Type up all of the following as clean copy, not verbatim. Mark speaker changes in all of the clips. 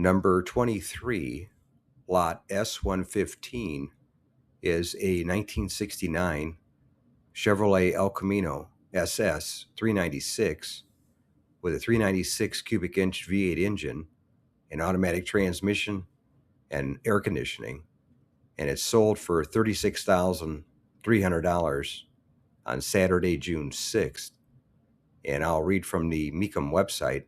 Speaker 1: Number 23, lot S115, is a 1969 Chevrolet El Camino SS 396 with a 396 cubic inch V8 engine, an automatic transmission, and air conditioning, and it sold for $36,300 on Saturday, June 6th. And I'll read from the Mecum website.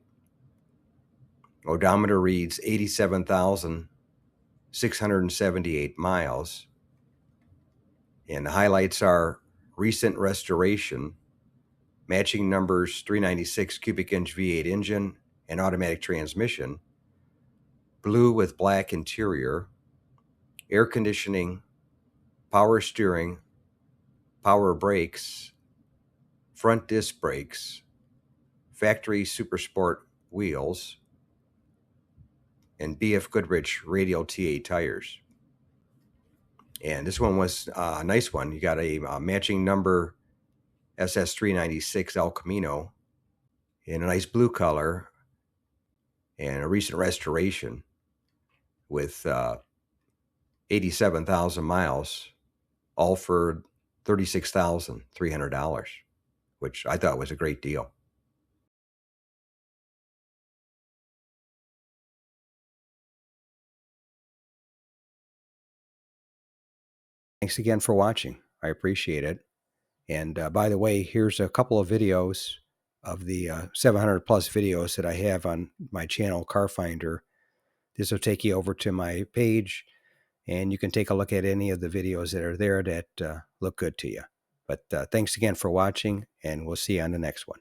Speaker 1: Odometer reads 87,678 miles. And the highlights are recent restoration, matching numbers 396 cubic inch V8 engine and automatic transmission, blue with black interior, air conditioning, power steering, power brakes, front disc brakes, factory Super Sport wheels, and BF Goodrich radial TA tires. And this one was a nice one. You got a matching number SS396 El Camino in a nice blue color and a recent restoration with 87,000 miles, all for $36,300, which I thought was a great deal. Thanks again for watching. I appreciate it. And by the way, here's a couple of videos of the 700 plus videos that I have on my channel, Car Finder. This will take you over to my page, and you can take a look at any of the videos that are there that look good to you. But thanks again for watching, and we'll see you on the next one.